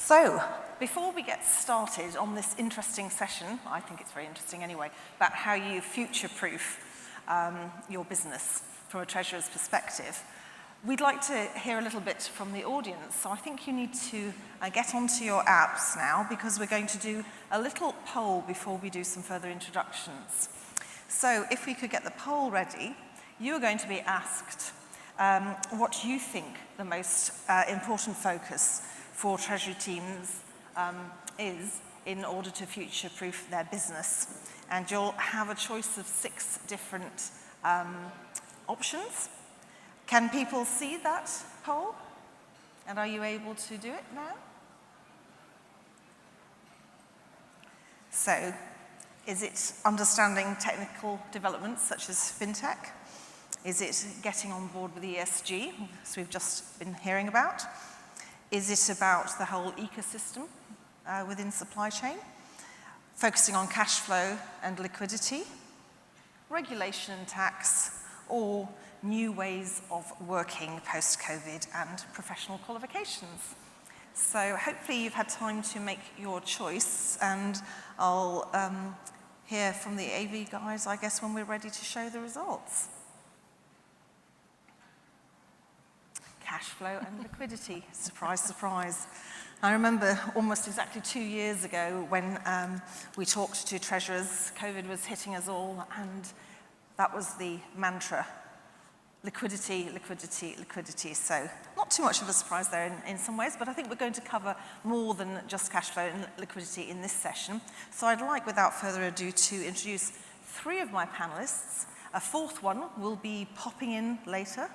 So, before we get started on this interesting session, I think it's very interesting anyway, about how you future-proof your business from a treasurer's perspective, we'd like to hear a little bit from the audience. So I think you need to get onto your apps now, because we're going to do a little poll before we do some further introductions. So if we could get the poll ready, you are going to be asked what you think the most important focus for Treasury teams is in order to future-proof their business. And you'll have a choice of 6 different options. Can people see that poll? And are you able to do it now? So, is it understanding technical developments such as fintech? Is it getting on board with ESG, as we've just been hearing about? Is it about the whole ecosystem within supply chain? Focusing on cash flow and liquidity? Regulation and tax? Or new ways of working post-COVID and professional qualifications? So hopefully you've had time to make your choice, and I'll hear from the AV guys, I guess, when we're ready to show the results. Cash flow and liquidity. Surprise, surprise. I remember almost exactly 2 years ago when we talked to treasurers, COVID was hitting us all, and that was the mantra. Liquidity, liquidity, liquidity. So not too much of a surprise there in some ways, but I think we're going to cover more than just cash flow and liquidity in this session. So I'd like, without further ado, to introduce 3 of my panelists. A 4th one will be popping in later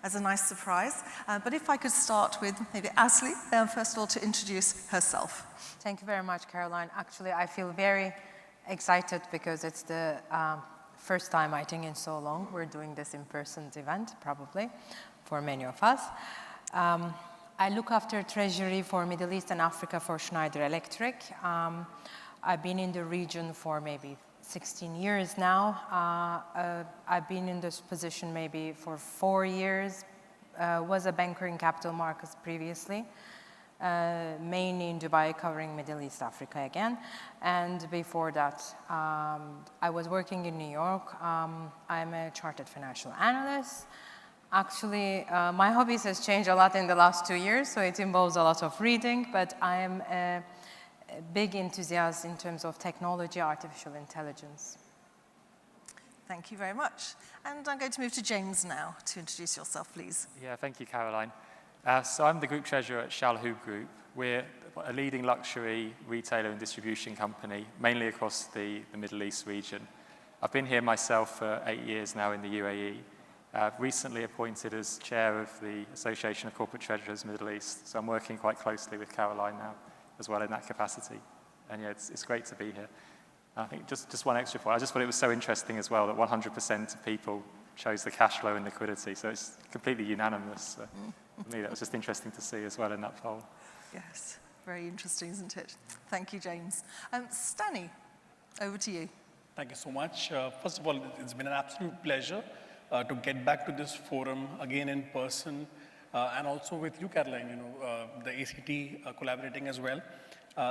as a nice surprise. But if I could start with maybe Asli, first of all, to introduce herself. Thank you very much, Caroline. Actually, I feel very excited because it's the first time, I think, in so long we're doing this in-person event, probably, for many of us. I look after Treasury for Middle East and Africa for Schneider Electric. I've been in the region for maybe 16 years now. I've been in this position maybe for 4 years. Was a banker in capital markets previously. Mainly in Dubai, covering Middle East, Africa again. And before that, I was working in New York. I'm a chartered financial analyst. Actually, my hobbies has changed a lot in the last 2 years, so it involves a lot of reading, but I am a big enthusiast in terms of technology, artificial intelligence. Thank you very much. And I'm going to move to James now to introduce yourself, please. Yeah, thank you, Caroline. So I'm the Group Treasurer at Chalhoub Group. We're a leading luxury retailer and distribution company, mainly across the Middle East region. I've been here myself for 8 years now in the UAE. Recently appointed as chair of the Association of Corporate Treasurers Middle East, so I'm working quite closely with Caroline now as well in that capacity. And yeah, it's great to be here. I think just one extra point, I just thought it was so interesting as well that 100% of people chose the cash flow and liquidity, so it's completely unanimous. For me, that was just interesting to see as well in that poll. Yes, very interesting, isn't it? Thank you, James. Staney, over to you. Thank you so much. First of all, it's been an absolute pleasure to get back to this forum again in person, and also with you, Caroline, the ACT collaborating as well.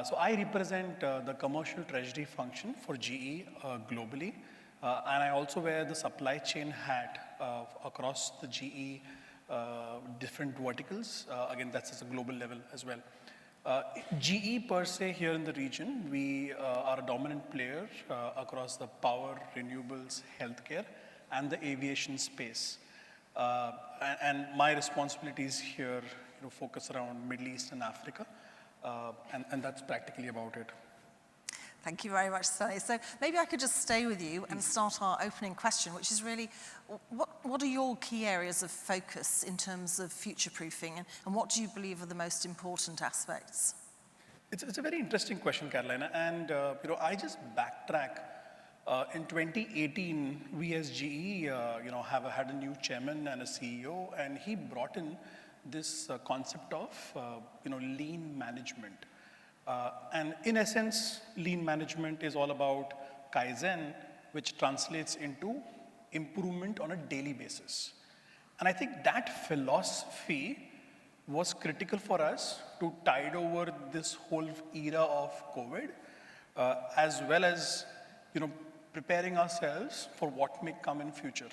So I represent the commercial treasury function for GE globally, and I also wear the supply chain hat across the GE different verticals. Again, that's at a global level as well. GE per se here in the region, we are a dominant player across the power, renewables, healthcare, and the aviation space. And my responsibilities here focus around Middle East and Africa, and that's practically about it. Thank you very much, Staney. So maybe I could just stay with you and start our opening question, which is really, what are your key areas of focus in terms of future-proofing, and what do you believe are the most important aspects? It's a very interesting question, Caroline, and I just backtrack. In 2018, we as GE, have had a new chairman and a CEO, and he brought in this concept of, lean management. And in essence, lean management is all about Kaizen, which translates into improvement on a daily basis. And I think that philosophy was critical for us to tide over this whole era of COVID, as well as, preparing ourselves for what may come in future.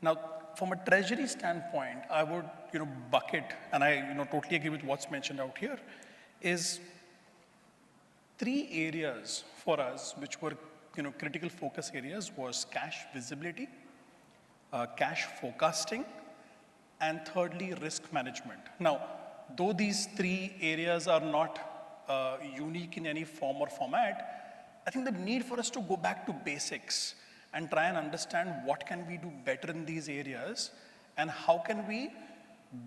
Now, from a treasury standpoint, I would, bucket, and I, totally agree with what's mentioned out here, is 3 areas for us which were, critical focus areas was cash visibility, cash forecasting, and thirdly, risk management. Now, though these 3 areas are not unique in any form or format, I think the need for us to go back to basics and try and understand what can we do better in these areas and how can we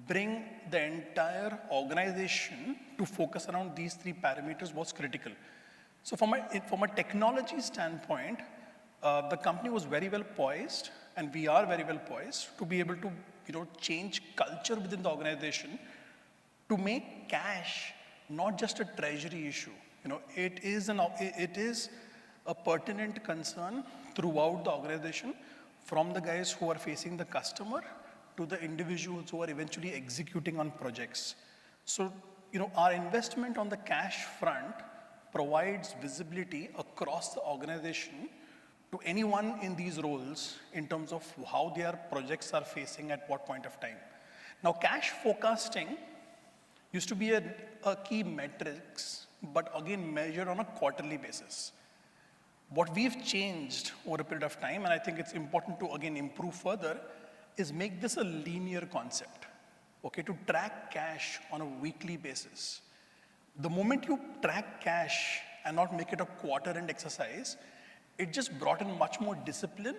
bring the entire organization to focus around these 3 parameters was critical. So from a technology standpoint, the company was very well poised, and we are very well poised to be able to change culture within the organization to make cash not just a treasury issue. It is a pertinent concern throughout the organization, from the guys who are facing the customer to the individuals who are eventually executing on projects. So, our investment on the cash front provides visibility across the organization to anyone in these roles in terms of how their projects are facing at what point of time. Now, cash forecasting used to be a key metrics, but again measured on a quarterly basis. What we've changed over a period of time, and I think it's important to again improve further, is make this a linear concept, okay, to track cash on a weekly basis. The moment you track cash and not make it a quarter-end exercise, it just brought in much more discipline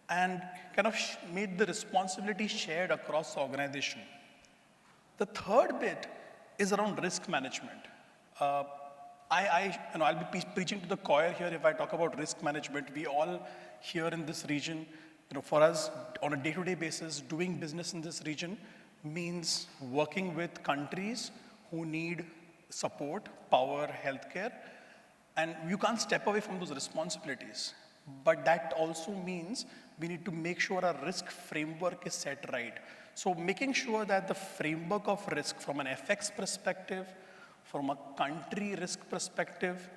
and kind of made the responsibility shared across the organization. The third bit is around risk management. I'll be preaching to the choir here if I talk about risk management. We all here in this region, for us on a day-to-day basis, doing business in this region means working with countries who need support, power, healthcare, and you can't step away from those responsibilities. But that also means we need to make sure our risk framework is set right. So making sure that the framework of risk from an FX perspective, from a country risk perspective,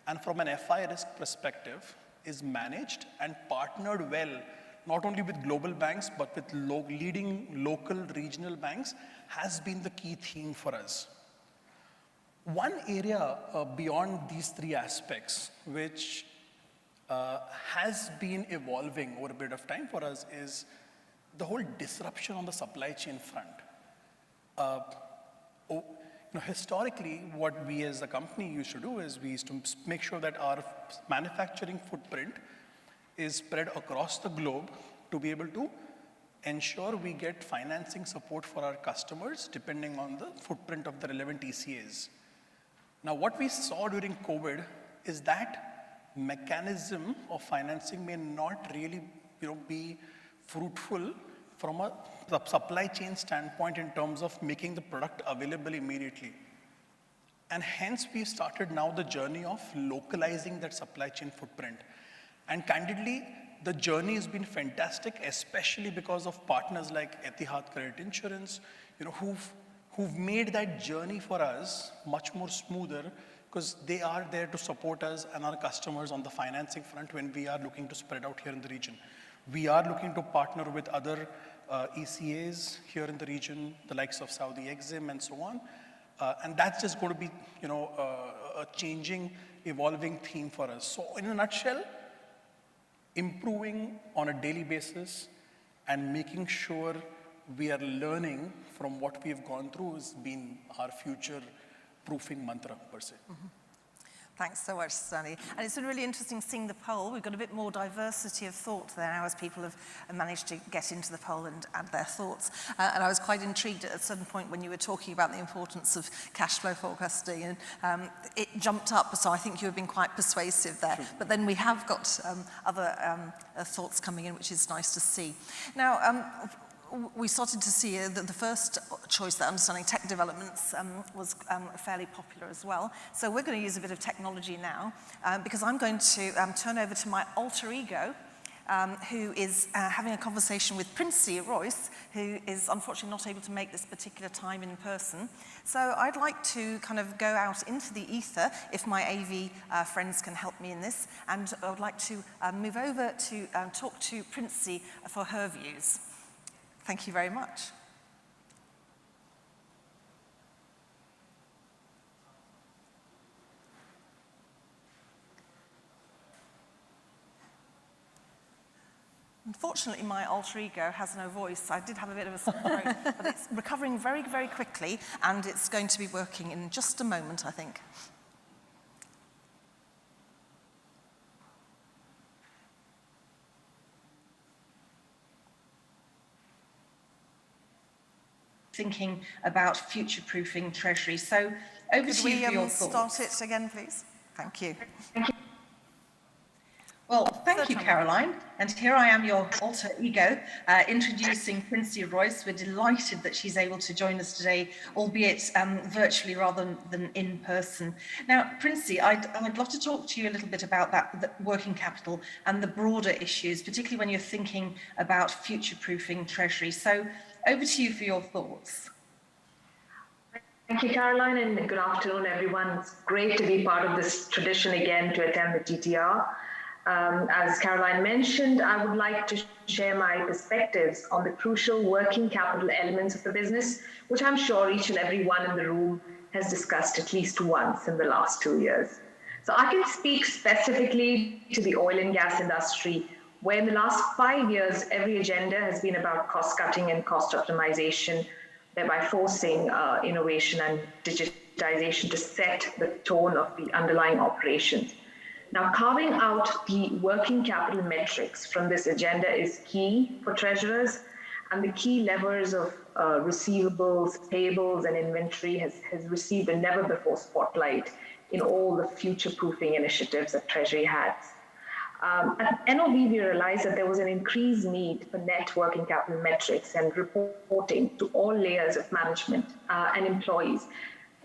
and from an FI risk perspective is managed and partnered well, not only with global banks, but with leading local regional banks, has been the key theme for us. One area beyond these 3 aspects, which has been evolving over a period of time for us, is the whole disruption on the supply chain front. Historically, what we as a company used to do is we used to make sure that our manufacturing footprint is spread across the globe to be able to ensure we get financing support for our customers depending on the footprint of the relevant ECAs. Now, what we saw during COVID is that mechanism of financing may not really be fruitful from a supply chain standpoint in terms of making the product available immediately. And hence we started now the journey of localizing that supply chain footprint. And candidly, the journey has been fantastic, especially because of partners like Etihad Credit Insurance, who've made that journey for us much more smoother, because they are there to support us and our customers on the financing front when we are looking to spread out here in the region. We are looking to partner with other ECAs here in the region, the likes of Saudi Exim and so on. And that's just going to be, a changing, evolving theme for us. So in a nutshell, improving on a daily basis and making sure we are learning from what we have gone through has been our future proofing mantra per se. Mm-hmm. Thanks so much, Staney. And it's been really interesting seeing the poll. We've got a bit more diversity of thought there now as people have managed to get into the poll and add their thoughts. And I was quite intrigued at a certain point when you were talking about the importance of cash flow forecasting, and it jumped up, so I think you have been quite persuasive there. Sure. But then we have got other thoughts coming in, which is nice to see. Now, we started to see that the first choice, that understanding tech developments, was fairly popular as well. So we're going to use a bit of technology now, because I'm going to turn over to my alter ego, who is having a conversation with Princy Royce, who is unfortunately not able to make this particular time in person. So I'd like to kind of go out into the ether, if my AV friends can help me in this, and I would like to move over to talk to Princy for her views. Thank you very much. Unfortunately, my alter ego has no voice. I did have a bit of a sore throat, but it's recovering very, very quickly, and it's going to be working in just a moment, I think. Thinking about future-proofing Treasury. So over to you for your thoughts. Could we start it again, please? Thank you. Thank you. Well, thank you, Caroline. And here I am, your alter ego, introducing Princy Royce. We're delighted that she's able to join us today, albeit virtually rather than in person. Now, Princy, I'd love to talk to you a little bit about the working capital and the broader issues, particularly when you're thinking about future-proofing Treasury. So over to you for your thoughts. Thank you, Caroline, and good afternoon, everyone. It's great to be part of this tradition again to attend the GTR. As Caroline mentioned, I would like to share my perspectives on the crucial working capital elements of the business, which I'm sure each and every one in the room has discussed at least once in the last 2 years. So I can speak specifically to the oil and gas industry, where in the last 5 years, every agenda has been about cost cutting and cost optimization, thereby forcing innovation and digitization to set the tone of the underlying operations. Now, carving out the working capital metrics from this agenda is key for treasurers, and the key levers of receivables, payables, and inventory has received a never-before spotlight in all the future-proofing initiatives that Treasury has. At NOV, we realized that there was an increased need for net working capital metrics and reporting to all layers of management and employees,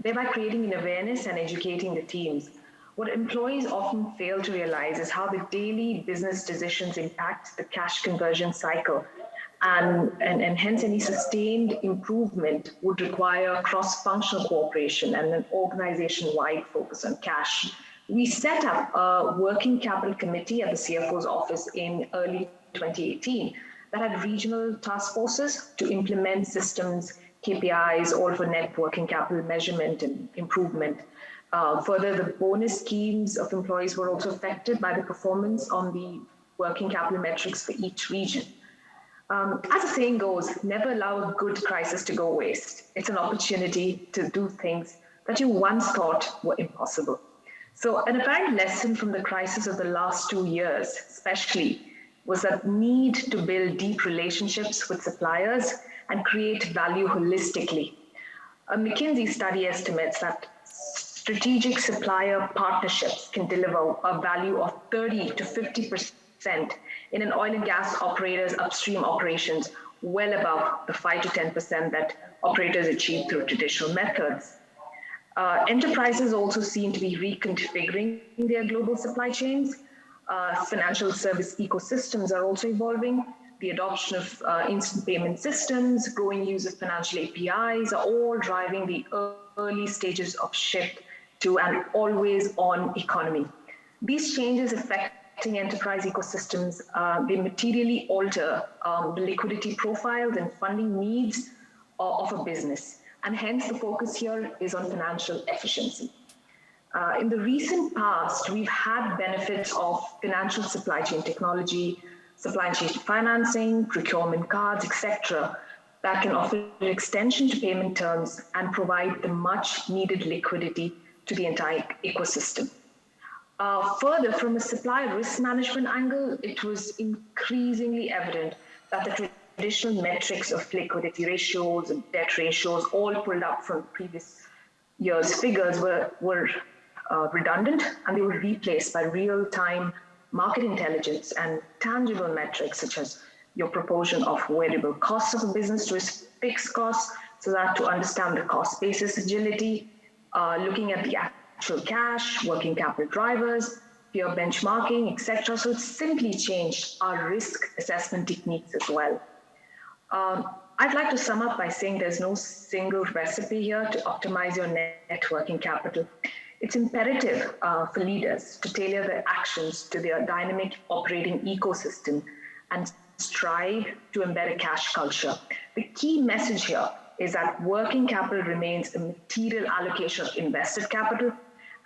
thereby creating an awareness and educating the teams. What employees often fail to realize is how the daily business decisions impact the cash conversion cycle, and hence any sustained improvement would require cross-functional cooperation and an organization-wide focus on cash. We set up a working capital committee at the CFO's office in early 2018 that had regional task forces to implement systems, KPIs, all for net working capital measurement and improvement. Further, the bonus schemes of employees were also affected by the performance on the working capital metrics for each region. As the saying goes, never allow a good crisis to go waste. It's an opportunity to do things that you once thought were impossible. So an apparent lesson from the crisis of the last 2 years, especially, was that need to build deep relationships with suppliers and create value holistically. A McKinsey study estimates that strategic supplier partnerships can deliver a value of 30 to 50% in an oil and gas operator's upstream operations, well above the 5 to 10% that operators achieve through traditional methods. Enterprises also seem to be reconfiguring their global supply chains. Financial service ecosystems are also evolving. The adoption of instant payment systems, growing use of financial APIs are all driving the early stages of shift to an always-on economy. These changes affecting enterprise ecosystems, they materially alter the liquidity profiles and funding needs of a business. And hence the focus here is on financial efficiency. In the recent past, we've had benefits of financial supply chain technology, supply chain financing, procurement cards, etc., that can offer an extension to payment terms and provide the much needed liquidity to the entire ecosystem. Further, from a supply risk management angle, it was increasingly evident that the traditional metrics of liquidity ratios and debt ratios, all pulled up from previous year's figures, were redundant, and they were replaced by real-time market intelligence and tangible metrics such as your proportion of variable costs of a business to its fixed costs, so that to understand the cost basis agility, looking at the actual cash, working capital drivers, peer benchmarking, etc. So it's simply changed our risk assessment techniques as well. I'd like to sum up by saying there's no single recipe here to optimize your net working capital. It's imperative for leaders to tailor their actions to their dynamic operating ecosystem and strive to embed a cash culture. The key message here is that working capital remains a material allocation of invested capital,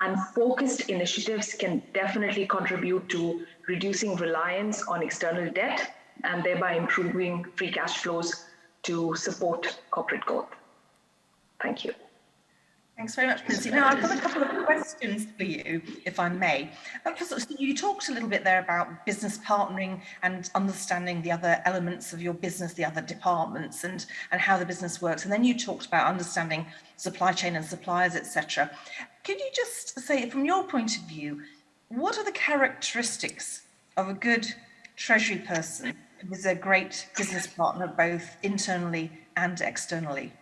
and focused initiatives can definitely contribute to reducing reliance on external debt and thereby improving free cash flows to support corporate growth. Thank you. Thanks very much, Princy. Now, I've got a couple of questions for you, if I may. You talked a little bit there about business partnering and understanding the other elements of your business, the other departments, and how the business works. And then you talked about understanding supply chain and suppliers, etc. Could you just say, from your point of view, what are the characteristics of a good treasury person who is a great business partner, both internally and externally?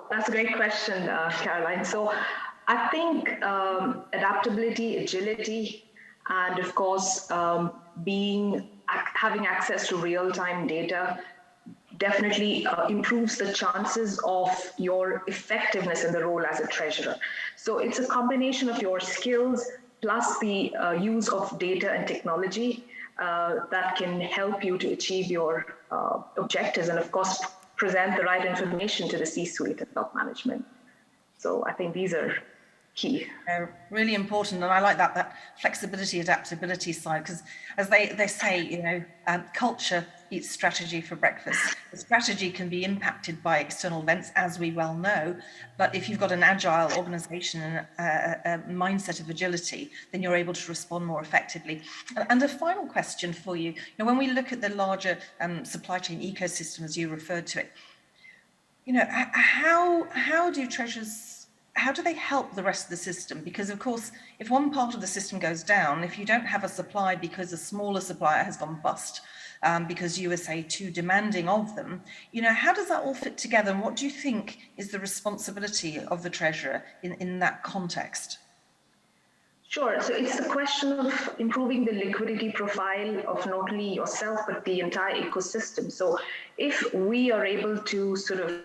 That's a great question, Caroline. So I think adaptability, agility, and of course, having access to real-time data definitely improves the chances of your effectiveness in the role as a treasurer. So it's a combination of your skills plus the use of data and technology that can help you to achieve your objectives, and of course, present the right information to the C-suite and top management. So I think these are key. Really important, and I like that flexibility, adaptability side, because as they say, culture eats strategy for breakfast. The strategy can be impacted by external events, as we well know, but if you've got an agile organization and a mindset of agility, then you're able to respond more effectively. And a final question for you, when we look at the larger supply chain ecosystem, as you referred to it, how do treasurers, how do they help the rest of the system? Because of course, if one part of the system goes down, if you don't have a supply because a smaller supplier has gone bust, because you were, say, too demanding of them, how does that all fit together? And what do you think is the responsibility of the treasurer in that context? Sure. So it's the question of improving the liquidity profile of not only yourself, but the entire ecosystem. So if we are able to sort of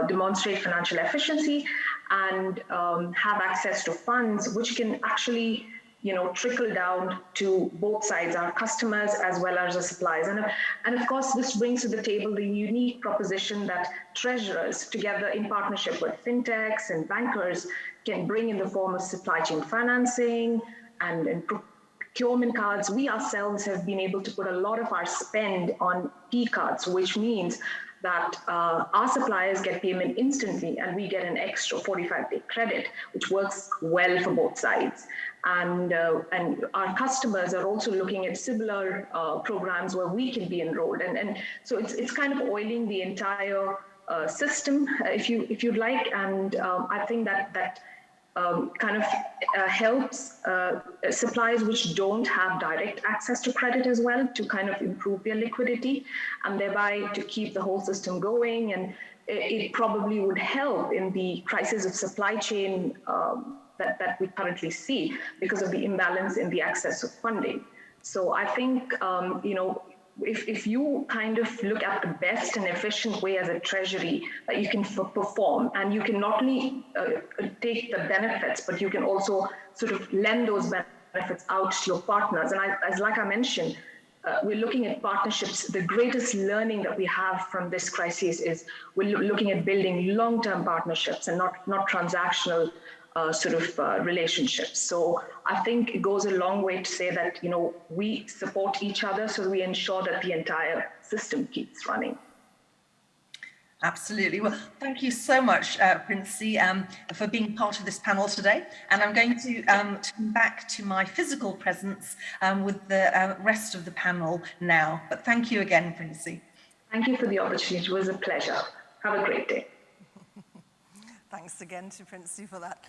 demonstrate financial efficiency and have access to funds, which can actually trickle down to both sides, our customers as well as the suppliers. And of course, this brings to the table the unique proposition that treasurers, together in partnership with fintechs and bankers, can bring in the form of supply chain financing and procurement cards. We ourselves have been able to put a lot of our spend on P-cards, which means that our suppliers get payment instantly and we get an extra 45-day credit, which works well for both sides. And our customers are also looking at similar programs where we can be enrolled. And so it's kind of oiling the entire system, if you'd like. And I think that kind of helps suppliers which don't have direct access to credit as well to kind of improve their liquidity and thereby to keep the whole system going. And it probably would help in the crisis of supply chain that we currently see because of the imbalance in the access of funding. So I think, if you kind of look at the best and efficient way as a treasury that you can perform, and you can not only take the benefits, but you can also sort of lend those benefits out to your partners. And like I mentioned, we're looking at partnerships. The greatest learning that we have from this crisis is we're looking at building long-term partnerships and not transactional relationships. So I think it goes a long way to say that, we support each other so we ensure that the entire system keeps running. Absolutely. Well, thank you so much, Princy, for being part of this panel today. And I'm going to come back to my physical presence with the rest of the panel now. But thank you again, Princy. Thank you for the opportunity. It was a pleasure. Have a great day. Thanks again to Princy for that.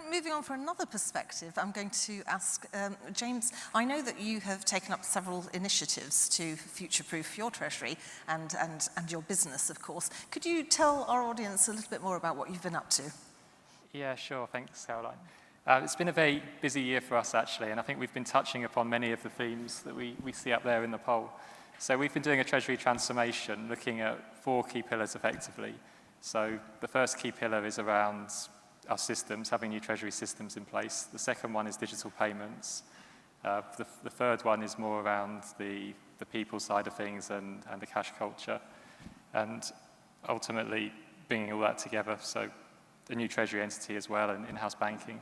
Moving on for another perspective, I'm going to ask James, I know that you have taken up several initiatives to future-proof your treasury and your business, of course. Could you tell our audience a little bit more about what you've been up to? Yeah, sure. Thanks, Caroline. It's been a very busy year for us, actually, and I think we've been touching upon many of the themes that we see up there in the poll. So we've been doing a Treasury Transformation, looking at 4 key pillars effectively. So the first key pillar is around our systems, having new Treasury systems in place. The second one is digital payments. The third one is more around the people side of things and the cash culture. And ultimately, bringing all that together, so a new Treasury entity as well and in-house banking.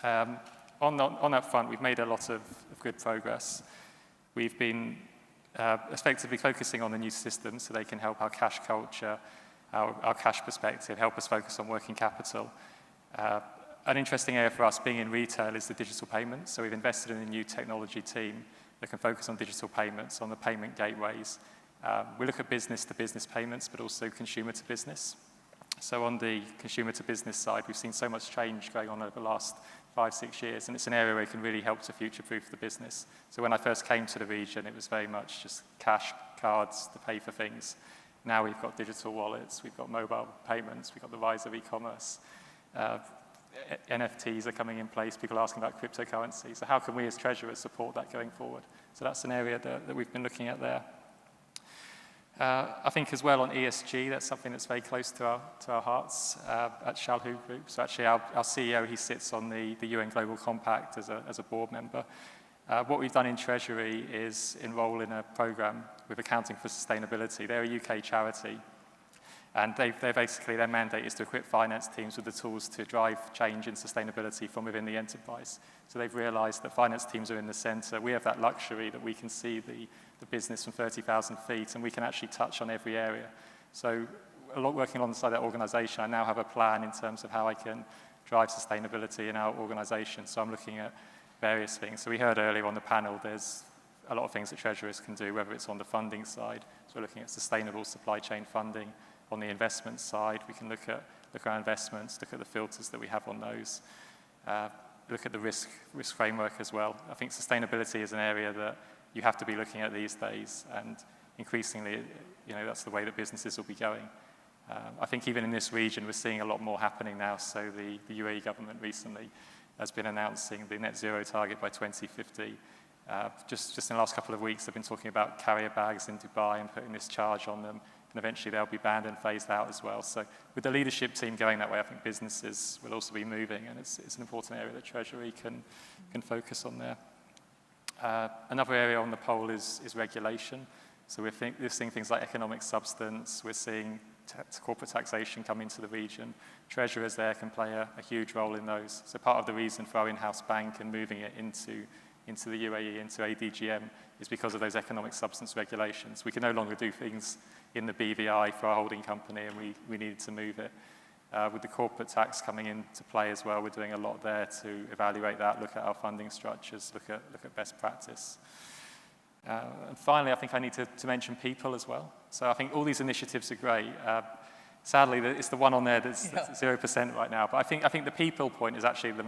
On that front, we've made a lot of good progress. We've been effectively focusing on the new systems so they can help our cash culture, our cash perspective, help us focus on working capital. An interesting area for us being in retail is the digital payments. So we've invested in a new technology team that can focus on digital payments, on the payment gateways. We look at business-to-business payments, but also consumer-to-business. So on the consumer-to-business side, we've seen so much change going on over the last 5-6 years, and it's an area where it can really help to future-proof the business. So when I first came to the region, it was very much just cash, cards to pay for things. Now we've got digital wallets, we've got mobile payments, we've got the rise of e-commerce. NFTs are coming in place, people are asking about cryptocurrency. So how can we as treasurers support that going forward? So that's an area that we've been looking at there. I think as well on ESG, that's something that's very close to our hearts at Chalhoub Group. So actually our CEO, he sits on the UN Global Compact as a board member. What we've done in Treasury is enroll in a program with Accounting for Sustainability. They're a UK charity. And they're basically, their mandate is to equip finance teams with the tools to drive change in sustainability from within the enterprise. So they've realized that finance teams are in the center. We have that luxury that we can see the business from 30,000 feet, and we can actually touch on every area. So a lot working alongside that organization, I now have a plan in terms of how I can drive sustainability in our organization. So I'm looking at various things. So we heard earlier on the panel, there's a lot of things that treasurers can do, whether it's on the funding side. So we're looking at sustainable supply chain funding. On the investment side, we can look at our investments, look at the filters that we have on those, look at the risk framework as well. I think sustainability is an area that you have to be looking at these days, and increasingly, that's the way that businesses will be going. I think even in this region, we're seeing a lot more happening now. So the UAE government recently has been announcing the net zero target by 2050. Just in the last couple of weeks, they've been talking about carrier bags in Dubai and putting this charge on them. And eventually they'll be banned and phased out as well. So with the leadership team going that way, I think businesses will also be moving, and it's an important area that Treasury can focus on there. Another area on the poll is regulation. So we're seeing things like economic substance. We're seeing corporate taxation come into the region. Treasurers there can play a huge role in those. So part of the reason for our in-house bank and moving it into the UAE, into ADGM, is because of those economic substance regulations. We can no longer do things in the BVI for our holding company, and we needed to move it. With the corporate tax coming into play as well, we're doing a lot there to evaluate that, look at our funding structures, look at best practice. And finally, I think I need to mention people as well. So I think all these initiatives are great. Sadly, it's the one on there that's 0% right now. But I think the people point is actually the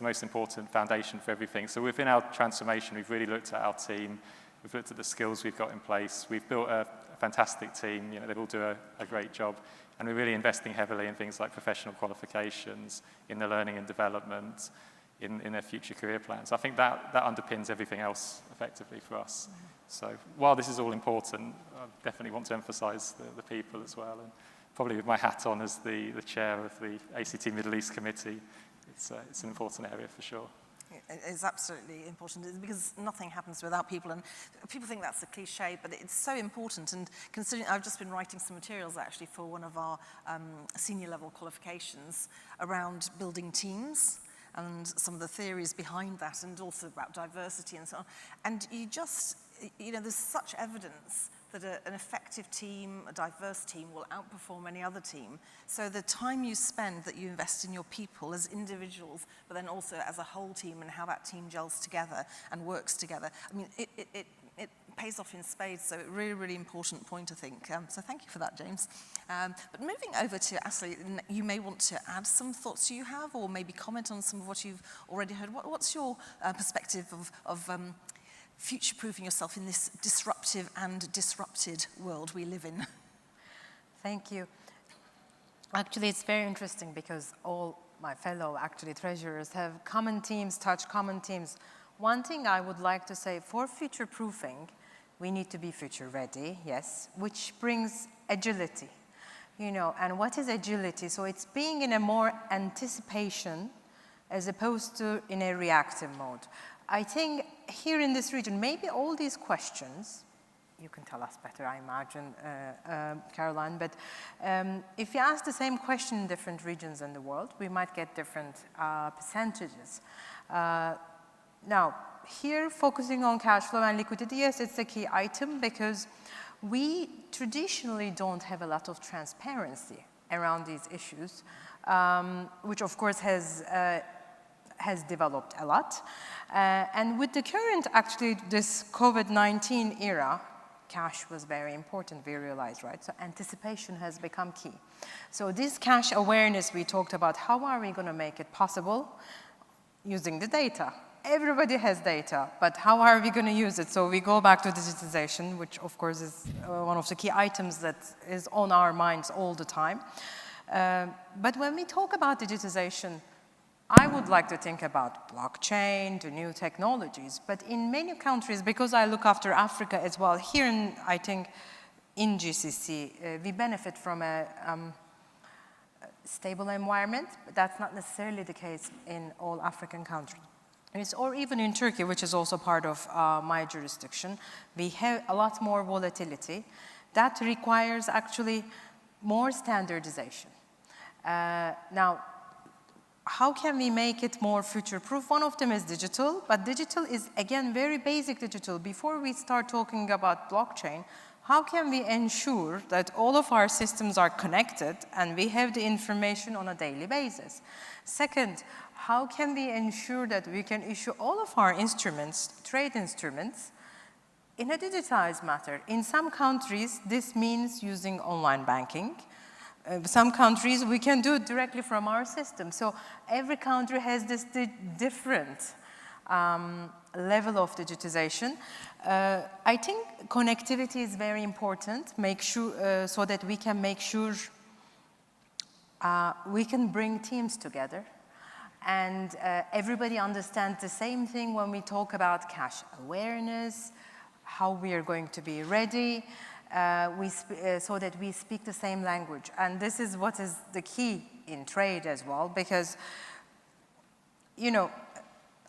most important foundation for everything. So within our transformation, we've really looked at our team. We've looked at the skills we've got in place. We've built a fantastic team. They all do a great job. And we're really investing heavily in things like professional qualifications, in the learning and development, in their future career plans. I think that underpins everything else effectively for us. So while this is all important, I definitely want to emphasize the people as well. And probably with my hat on as the chair of the ACT Middle East Committee, it's an important area for sure. It's absolutely important because nothing happens without people, and people think that's a cliche, but it's so important. And considering I've just been writing some materials actually for one of our senior level qualifications around building teams and some of the theories behind that, and also about diversity and so on. And there's such evidence that an effective team, a diverse team, will outperform any other team. So the time you spend that you invest in your people as individuals, but then also as a whole team, and how that team gels together and works together, I mean, it pays off in spades. So a really, really important point, I think. So thank you for that, James. But moving over to Asli, you may want to add some thoughts you have, or maybe comment on some of what you've already heard. What's your perspective of future-proofing yourself in this disruptive and disrupted world we live in? Thank you. Actually, it's very interesting because all my fellow actually treasurers have common themes, touch common themes. One thing I would like to say, for future proofing, we need to be future ready, yes, which brings agility. You know, and what is agility? So it's being in a more anticipation as opposed to in a reactive mode. I think here in this region, maybe all these questions, you can tell us better, I imagine, Caroline, but if you ask the same question in different regions in the world, we might get different percentages. Now, here focusing on cash flow and liquidity, yes, it's a key item because we traditionally don't have a lot of transparency around these issues, which of course has developed a lot. And with the current, actually, this COVID-19 era, cash was very important, we realized, right? So anticipation has become key. So this cash awareness we talked about, how are we going to make it possible? Using the data. Everybody has data, but how are we going to use it? So we go back to digitization, which of course is one of the key items that is on our minds all the time. But when we talk about digitization, I would like to think about blockchain, the new technologies, but in many countries, because I look after Africa as well, here in, I think, in GCC, we benefit from a stable environment, but that's not necessarily the case in all African countries. Or even in Turkey, which is also part of my jurisdiction, we have a lot more volatility. That requires actually more standardization. Now, how can we make it more future-proof? One of them is digital, but digital is, again, very basic digital. Before we start talking about blockchain, how can we ensure that all of our systems are connected and we have the information on a daily basis? Second, how can we ensure that we can issue all of our instruments, trade instruments, in a digitized manner? In some countries, this means using online banking. Some countries, we can do it directly from our system. So every country has this different level of digitization. I think connectivity is very important, make sure, so that we can make sure we can bring teams together and everybody understands the same thing when we talk about cash awareness, how we are going to be ready, so that we speak the same language. And this is what is the key in trade as well, because, you know,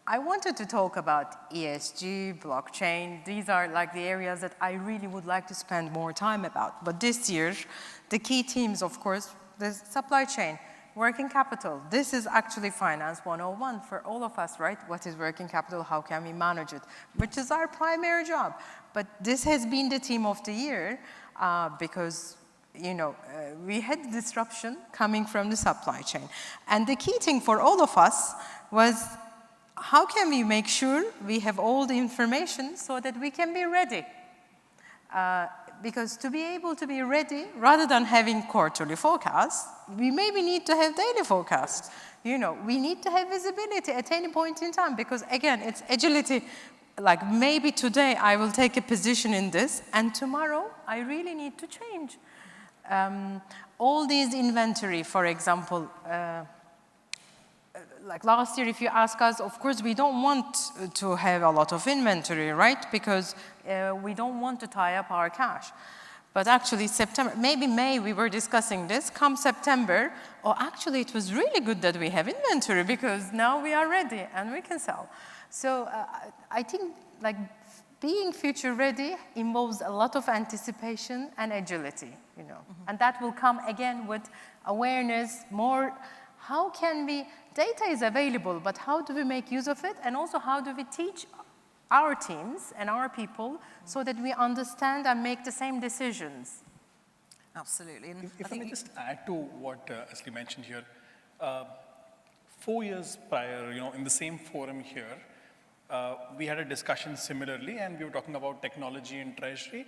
I wanted to talk about ESG, blockchain. These are like the areas that I really would like to spend more time about. But this year, the key themes, of course, the supply chain, working capital. This is actually Finance 101 for all of us, right? What is working capital? How can we manage it? Which is our primary job. But this has been the theme of the year because, you know, we had disruption coming from the supply chain. And the key thing for all of us was, how can we make sure we have all the information so that we can be ready? Because to be able to be ready, rather than having quarterly forecasts, we maybe need to have daily forecasts. You know, we need to have visibility at any point in time because, again, it's agility. Like maybe today I will take a position in this, and tomorrow I really need to change. All these inventory, for example, like last year, if you ask us, of course, we don't want to have a lot of inventory, right? Because we don't want to tie up our cash. But actually, September, maybe May, we were discussing this. Come September, oh, actually, it was really good that we have inventory because now we are ready and we can sell. So I think like being future ready involves a lot of anticipation and agility, you know. And that will come again with awareness, more. How can we, data is available, but how do we make use of it? And also, how do we teach our teams and our people so that we understand and make the same decisions? Absolutely. And if I may just add to what Asli mentioned here, 4 years prior, you know, in the same forum here, we had a discussion similarly, and we were talking about technology in Treasury,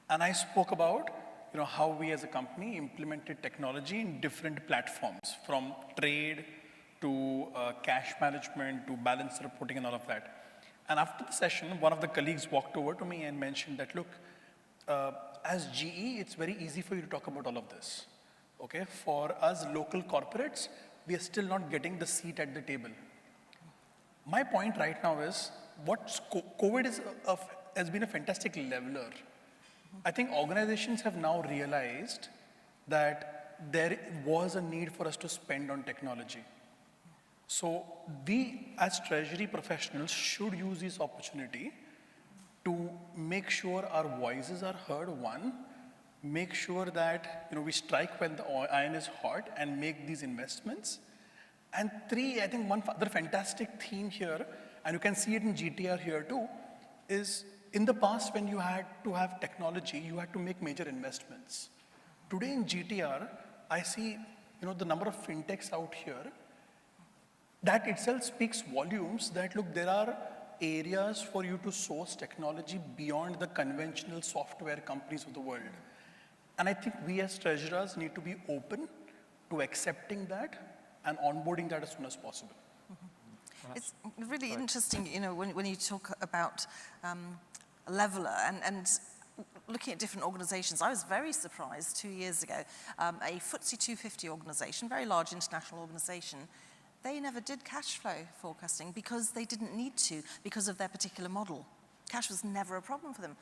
and I spoke about, you know, how we as a company implemented technology in different platforms, from trade to cash management to balance reporting and all of that. And after the session, one of the colleagues walked over to me and mentioned that, look, as GE, it's very easy for you to talk about all of this. Okay, for us local corporates, we are still not getting the seat at the table. My point right now is, COVID has been a fantastic leveler. I think organizations have now realized that there was a need for us to spend on technology. So we, as Treasury professionals, should use this opportunity to make sure our voices are heard, one, make sure that we strike when the iron is hot and make these investments. And three, I think one other fantastic theme here, and you can see it in GTR here too, is in the past when you had to have technology, you had to make major investments. Today in GTR, I see the number of fintechs out here. That itself speaks volumes that, look, there are areas for you to source technology beyond the conventional software companies of the world. And I think we as treasurers need to be open to accepting that and onboarding that as soon as possible. Mm-hmm. It's really interesting, when you talk about a leveler and looking at different organizations. I was very surprised 2 years ago, a FTSE 250 organization, very large international organization, they never did cash flow forecasting because they didn't need to, because of their particular model. Cash was never a problem for them.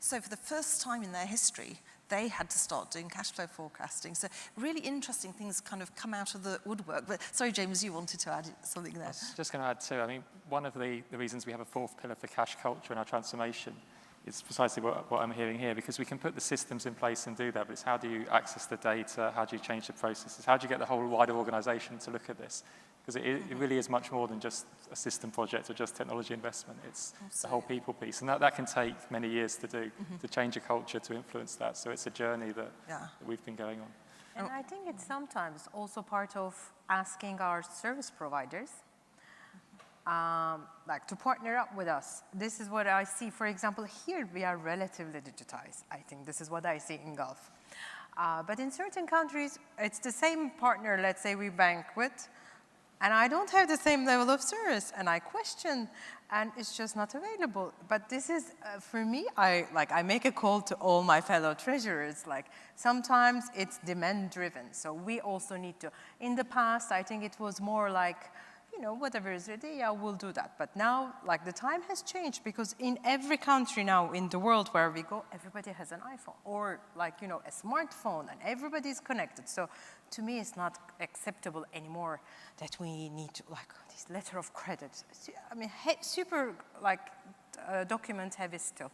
So for the first time in their history, they had to start doing cash flow forecasting. So really interesting things kind of come out of the woodwork. But sorry, James, you wanted to add something there. I was just going to add too, I mean, one of the reasons we have a fourth pillar for cash culture in our transformation is precisely what I'm hearing here, because we can put the systems in place and do that, but it's how do you access the data, how do you change the processes, how do you get the whole wider organization to look at this? Because it really is much more than just a system project or just technology investment. It's the whole people piece. And that can take many years to do, to change a culture, to influence that. So it's a journey that we've been going on. And I think it's sometimes also part of asking our service providers to partner up with us. This is what I see. For example, here we are relatively digitized. I think this is what I see in Gulf. But in certain countries, it's the same partner, let's say we bank with, and I don't have the same level of service, and I question, and it's just not available. But this is, for me, I make a call to all my fellow treasurers. Sometimes it's demand-driven, so we also need to. In the past, I think it was more like, whatever is ready, yeah, we'll do that. But now, the time has changed, because in every country now in the world where we go, everybody has an iPhone or a smartphone, and everybody's connected. So to me, it's not acceptable anymore that we need to, this letter of credit. I mean, super, document heavy still.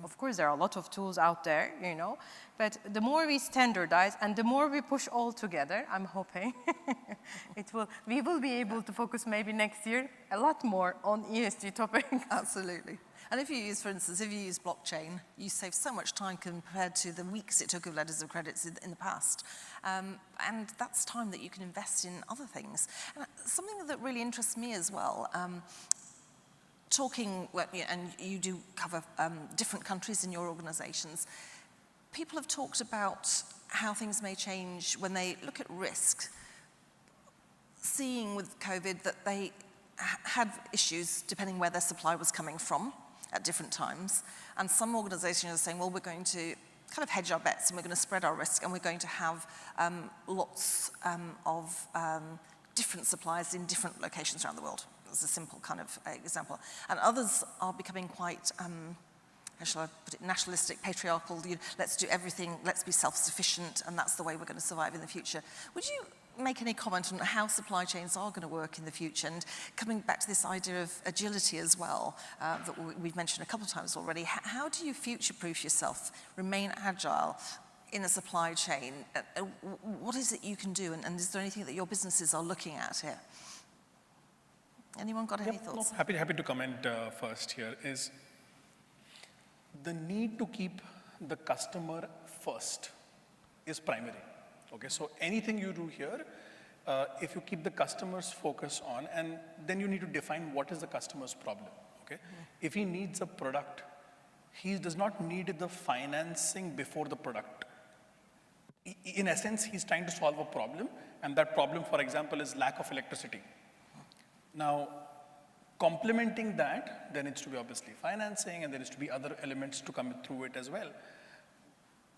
Of course, there are a lot of tools out there, but the more we standardize and the more we push all together, I'm hoping we will be able to focus maybe next year a lot more on ESG topics. Absolutely. And if you use, for instance, blockchain, you save so much time compared to the weeks it took of letters of credits in the past. And that's time that you can invest in other things. And something that really interests me as well, and you do cover different countries in your organizations, people have talked about how things may change when they look at risk, seeing with COVID that they had issues depending where their supply was coming from at different times. And some organizations are saying, well, we're going to kind of hedge our bets and we're going to spread our risk and we're going to have lots of different suppliers in different locations around the world. That's a simple kind of example. And others are becoming quite, how shall I put it, nationalistic, patriarchal. Let's do everything, let's be self-sufficient, and that's the way we're going to survive in the future. Would you make any comment on how supply chains are going to work in the future? And coming back to this idea of agility as well, that we've mentioned a couple of times already, how do you future-proof yourself, remain agile in a supply chain? What is it you can do, and is there anything that your businesses are looking at here? Anyone got any thoughts? No, happy to comment first here. Is the need to keep the customer first is primary. Okay, so anything you do here, if you keep the customer's focus on, and then you need to define what is the customer's problem. Okay, if he needs a product, he does not need the financing before the product. In essence, he's trying to solve a problem, and that problem, for example, is lack of electricity. Now, complementing that, there needs to be obviously financing, and there needs to be other elements to come through it as well.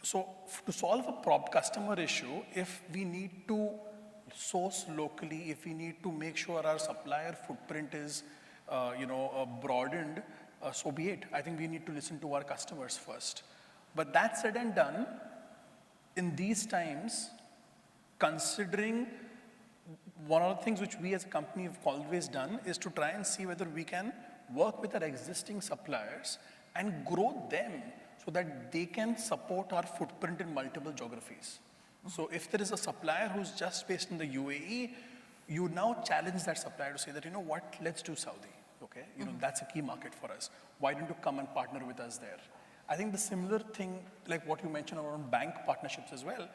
So to solve a customer issue, if we need to source locally, if we need to make sure our supplier footprint is, broadened, so be it. I think we need to listen to our customers first. But that said and done, in these times, considering one of the things which we as a company have always done is to try and see whether we can work with our existing suppliers and grow them so that they can support our footprint in multiple geographies. So if there is a supplier who's just based in the UAE, you now challenge that supplier to say that, you know what, let's do Saudi, okay? That's a key market for us. Why don't you come and partner with us there? I think the similar thing, like what you mentioned around bank partnerships as well,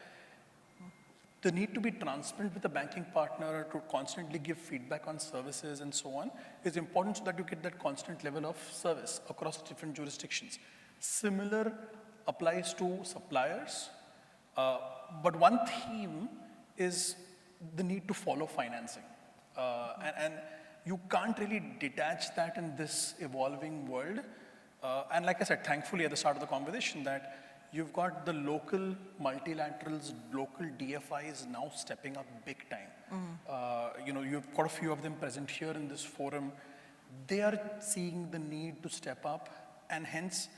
the need to be transparent with the banking partner to constantly give feedback on services and so on is important so that you get that constant level of service across different jurisdictions. Similar applies to suppliers, but one theme is the need to follow financing. And you can't really detach that in this evolving world. And like I said, thankfully at the start of the conversation that you've got the local multilaterals, local DFIs now stepping up big time. You've got a few of them present here in this forum. They are seeing the need to step up, and hence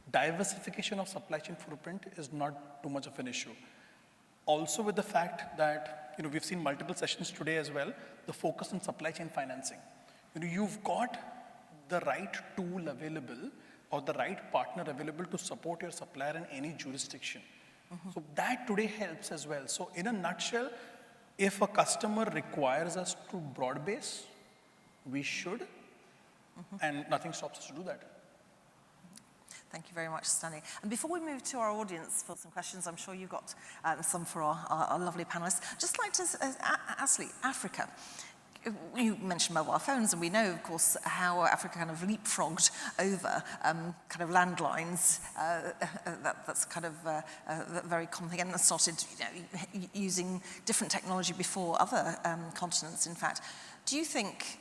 diversification of supply chain footprint is not too much of an issue. Also with the fact that, we've seen multiple sessions today as well, the focus on supply chain financing. You've got the right tool available or the right partner available to support your supplier in any jurisdiction. So that today helps as well. So in a nutshell, if a customer requires us to broad base, we should, and nothing stops us to do that. Thank you very much, Staney. And before we move to our audience for some questions, I'm sure you've got some for our lovely panelists. Just like to, Asli, Africa. You mentioned mobile phones, and we know, of course, how Africa kind of leapfrogged over kind of landlines. That's kind of very common thing, and started using different technology before other continents, in fact. Do you think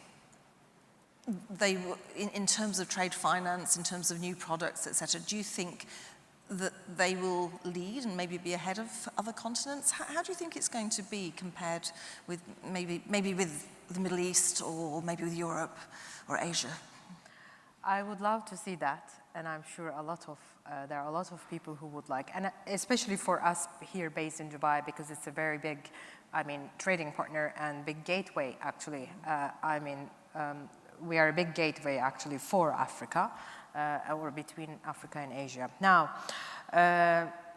they, in terms of trade finance, in terms of new products, etc., do you think that they will lead and maybe be ahead of other continents? How do you think it's going to be compared with maybe with the Middle East or maybe with Europe or Asia? I would love to see that, and I'm sure there are a lot of people who would like, and especially for us here based in Dubai, because it's a very big, trading partner and big gateway actually. We are a big gateway actually for Africa, or between Africa and Asia. Now,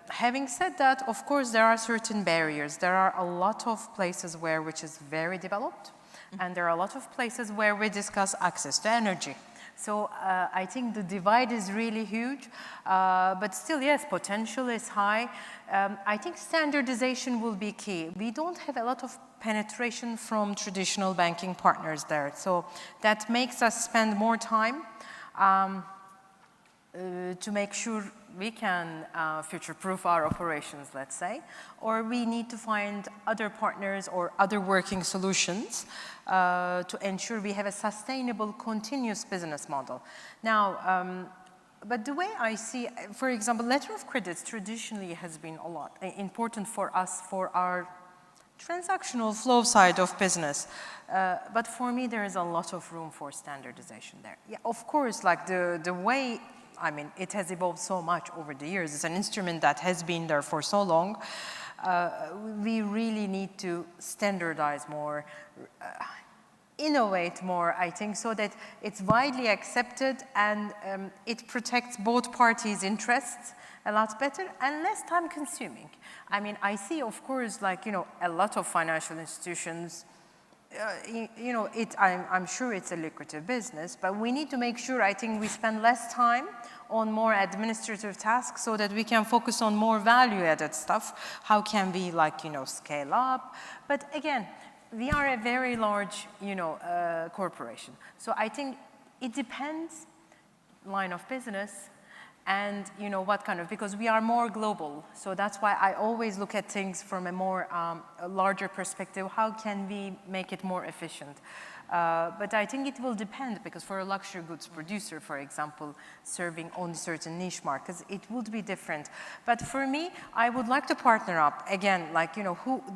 having said that, of course, there are certain barriers. There are a lot of places which is very developed, and there are a lot of places where we discuss access to energy. So I think the divide is really huge, but still, yes, potential is high. I think standardization will be key. We don't have a lot of penetration from traditional banking partners there, so that makes us spend more time to make sure we can future-proof our operations, let's say, or we need to find other partners or other working solutions to ensure we have a sustainable, continuous business model. Now, but the way I see, for example, letter of credits traditionally has been a lot important for us for our transactional flow side of business. But for me, there is a lot of room for standardization there. Yeah, of course, like the way, it has evolved so much over the years. It's an instrument that has been there for so long. We really need to standardize more, innovate more, I think, so that it's widely accepted and it protects both parties' interests a lot better and less time consuming. I see, of course, a lot of financial institutions, I'm sure it's a lucrative business, but we need to make sure, I think, we spend less time on more administrative tasks so that we can focus on more value-added stuff. How can we, scale up? But again, we are a very large, corporation. So I think it depends, line of business, and what kind of, because we are more global. So that's why I always look at things from a more a larger perspective. How can we make it more efficient? But I think it will depend, because for a luxury goods producer, for example, serving only certain niche markets, it would be different. But for me, I would like to partner up, again, like,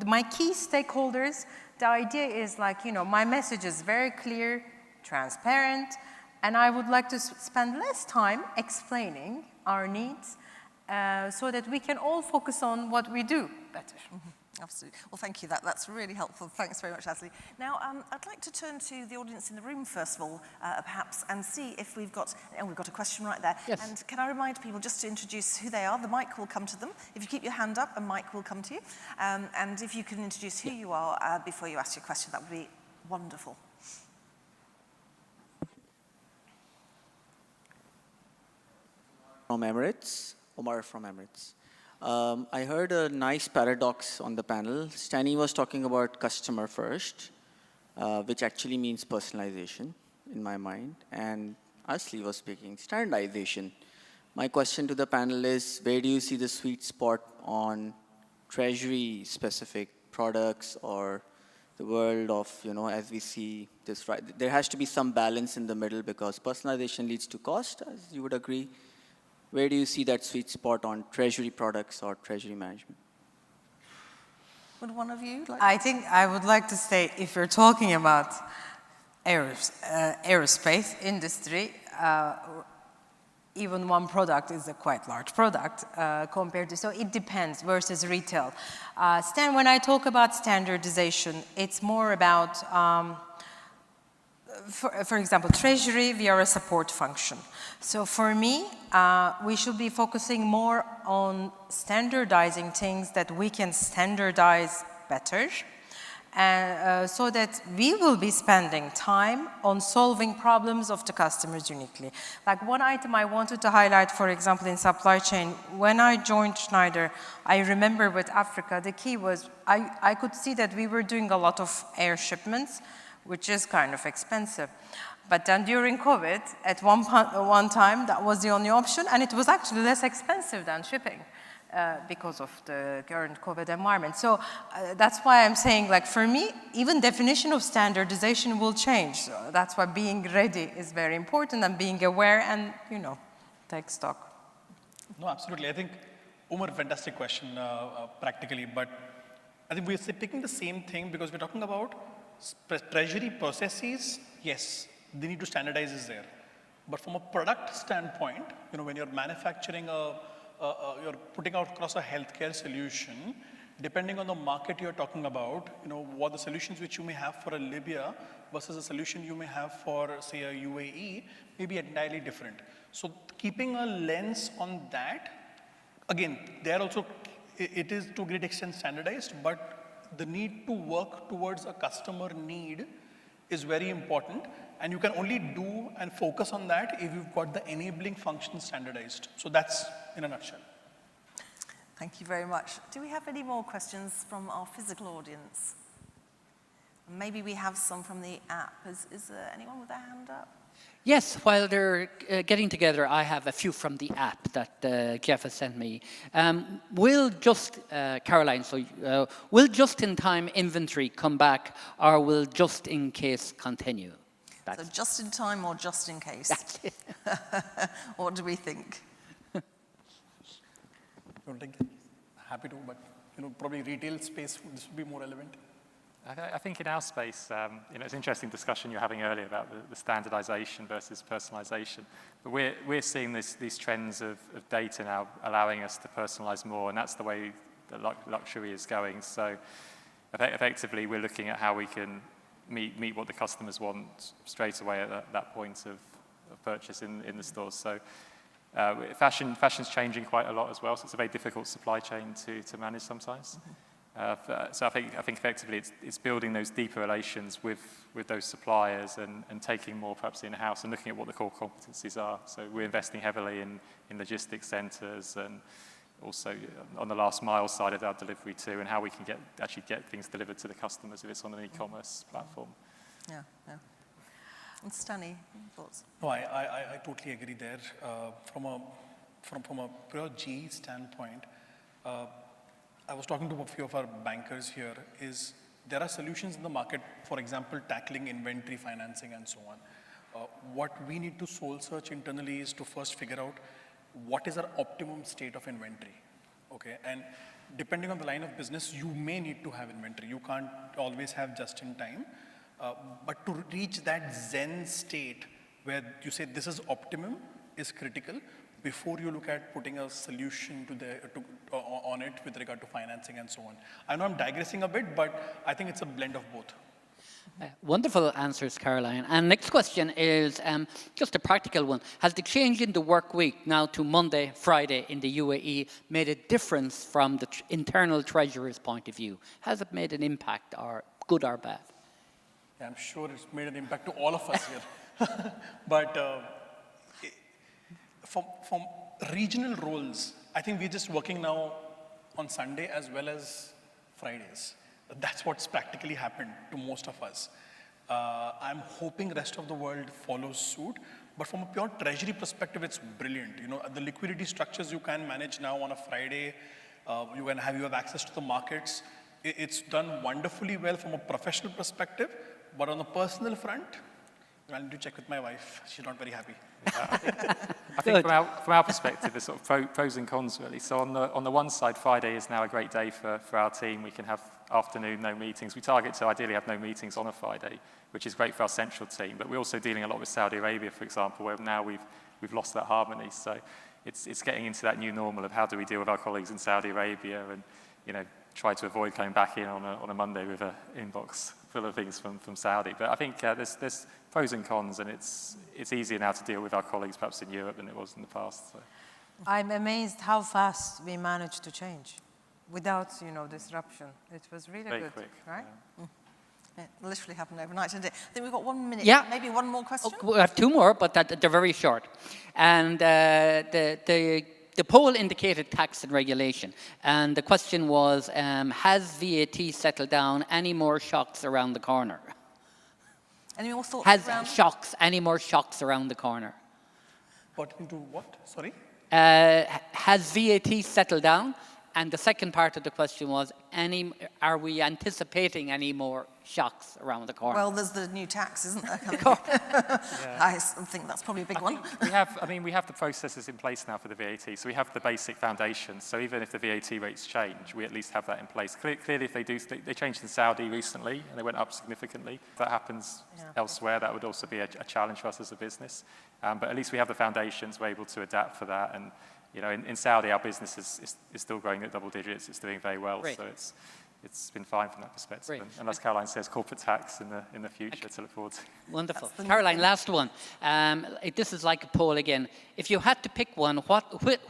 my key stakeholders, the idea is like, my message is very clear, transparent, and I would like to spend less time explaining our needs so that we can all focus on what we do better. Absolutely. Well, thank you. That's really helpful. Thanks very much, Asli. Now, I'd like to turn to the audience in the room, first of all, perhaps, and see if we've got a question right there. Yes. And can I remind people just to introduce who they are? The mic will come to them. If you keep your hand up, a mic will come to you. And if you can introduce who you are before you ask your question, that would be wonderful. From Emirates, Omar from Emirates. I heard a nice paradox on the panel. Staney was talking about customer first, which actually means personalization in my mind. And Asli was speaking standardization. My question to the panel is, where do you see the sweet spot on treasury-specific products or the world of, as we see this, right? There has to be some balance in the middle, because personalization leads to cost, as you would agree. Where do you see that sweet spot on treasury products or treasury management? Would one of you like? I think I would like to say, if you're talking about aerospace industry, even one product is a quite large product compared to, so it depends versus retail. Stan, when I talk about standardization, it's more about, for example, treasury, we are a support function. So for me, we should be focusing more on standardizing things that we can standardize better, so that we will be spending time on solving problems of the customers uniquely. Like one item I wanted to highlight, for example, in supply chain, when I joined Schneider, I remember with Africa, the key was I could see that we were doing a lot of air shipments, which is kind of expensive. But then during COVID, at one time, that was the only option, and it was actually less expensive than shipping because of the current COVID environment. So that's why I'm saying, like, for me, even definition of standardization will change. So that's why being ready is very important, and being aware and, take stock. No, absolutely. I think, Umar, fantastic question, practically, but I think we're picking the same thing because we're talking about treasury processes. Yes, they need to standardize is there. But from a product standpoint, when you're manufacturing you're putting out across a healthcare solution, depending on the market you're talking about, what the solutions which you may have for a Libya versus a solution you may have for, say, a UAE may be entirely different. So keeping a lens on that, again, there also, it is to a great extent standardized, but the need to work towards a customer need is very important, and you can only do and focus on that if you've got the enabling functions standardized. So that's in a nutshell. Thank you very much. Do we have any more questions from our physical audience? Maybe we have some from the app. Is there anyone with their hand up? Yes, while they're getting together, I have a few from the app that Jeff has sent me. Caroline, will just-in-time inventory come back, or will just-in-case continue? So just in time or just in case? That's it. What do we think? Happy to, but probably retail space, this would be more relevant. I think in our space, it's an interesting discussion you were having earlier about the standardization versus personalization. But we're seeing these trends of data now allowing us to personalize more, and that's the way that luxury is going. So effectively, we're looking at how we can meet what the customers want straight away at that point of purchase in the stores. So fashion's changing quite a lot as well, so it's a very difficult supply chain to manage sometimes. So I think effectively it's building those deeper relations with those suppliers and taking more perhaps in-house and looking at what the core competencies are. So we're investing heavily in logistics centres and also on the last mile side of our delivery too, and how we can actually get things delivered to the customers if it's on an e-commerce platform. Yeah. And Staney, thoughts? No, I totally agree there. From a from a pure GE standpoint, I was talking to a few of our bankers here, is there are solutions in the market, for example, tackling inventory financing and so on. What we need to soul search internally is to first figure out what is our optimum state of inventory, okay? And depending on the line of business, you may need to have inventory. You can't always have just in time, but to reach that Zen state where you say this is optimum is critical before you look at putting a solution on it with regard to financing and so on. I know I'm digressing a bit, but I think it's a blend of both. Wonderful answers, Caroline. And next question is just a practical one. Has the change in the work week now to Monday, Friday in the UAE made a difference from the internal treasurer's point of view? Has it made an impact, or good or bad? Yeah, I'm sure it's made an impact to all of us here. But from regional roles, I think we're just working now on Sunday as well as Fridays. That's what's practically happened to most of us. I'm hoping rest of the world follows suit, but from a pure treasury perspective, it's brilliant. You know, the liquidity structures you can manage now on a Friday, you have access to the markets. It's done wonderfully well from a professional perspective, but on the personal front, I need to check with my wife. She's not very happy. I think from our perspective, there's sort of pros and cons, really. So on the one side, Friday is now a great day for our team. We can have afternoon, no meetings. We target to ideally have no meetings on a Friday, which is great for our central team. But we're also dealing a lot with Saudi Arabia, for example, where now we've lost that harmony. So it's getting into that new normal of how do we deal with our colleagues in Saudi Arabia and, you know, try to avoid coming back in on a Monday with an inbox full of things from Saudi. But I think there's pros and cons, and it's easier now to deal with our colleagues perhaps in Europe than it was in the past. So. I'm amazed how fast we managed to change without, disruption. It was really Very good, quick, right? Yeah. It literally happened overnight, didn't it? I think we've got 1 minute. Yeah. Maybe one more question? Oh, we have two more, but they're very short. And the poll indicated tax and regulation. And the question was, has VAT settled down? Any more shocks around the corner? Any more thoughts Has any more shocks around the corner? Pertaining to what? Sorry? Has VAT settled down? And the second part of the question was, are we anticipating any more shocks around the corner? Well, there's the new tax, isn't there? Yeah. I think that's probably a big one. We have the processes in place now for the VAT, so we have the basic foundation. So even if the VAT rates change, we at least have that in place. Clearly, if they changed in Saudi recently and they went up significantly, if that happens elsewhere, that would also be a challenge for us as a business. But at least we have the foundations, we're able to adapt for that. And you know, in Saudi, our business is still growing at double digits. It's doing very well, Great. so it's been fine from that perspective. And as Caroline says, corporate tax in the future to look forward to. Wonderful. Caroline, last one. This is like a poll again. If you had to pick one,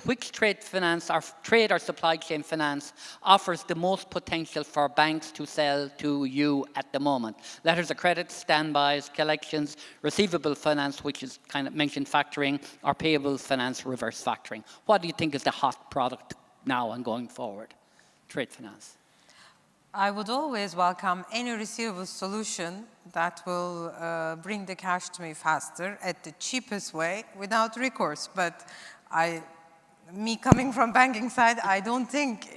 which trade or supply chain finance offers the most potential for banks to sell to you at the moment? Letters of credit, standbys, collections, receivable finance, which is kind of mentioned factoring, or payables finance, reverse factoring. What do you think is the hot product now and going forward? Trade finance. I would always welcome any receivable solution that will bring the cash to me faster at the cheapest way without recourse. But me coming from banking side, I don't think,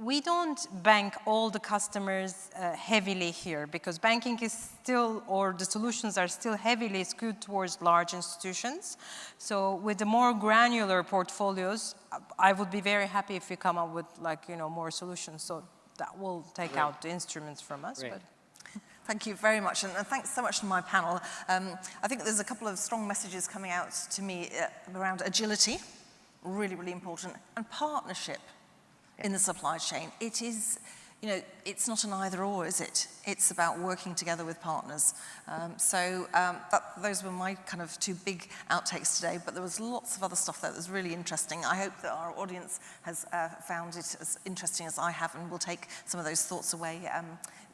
we don't bank all the customers heavily here because banking is still, or the solutions are still heavily skewed towards large institutions. So with the more granular portfolios, I would be very happy if we come up with more solutions. So that will take out the instruments from us. But. Thank you very much, and thanks so much to my panel. I think there's a couple of strong messages coming out to me around agility, really, really important, and partnership in the supply chain. It is, it's not an either or, is it? It's about working together with partners. Those were my kind of two big outtakes today, but there was lots of other stuff that was really interesting. I hope that our audience has found it as interesting as I have and will take some of those thoughts away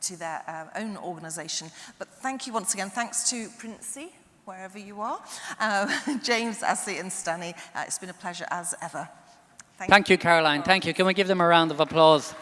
to their own organisation. But thank you once again. Thanks to Princy, wherever you are, James, Asli and Staney. It's been a pleasure as ever. Thank you, Caroline. Thank you. Can we give them a round of applause?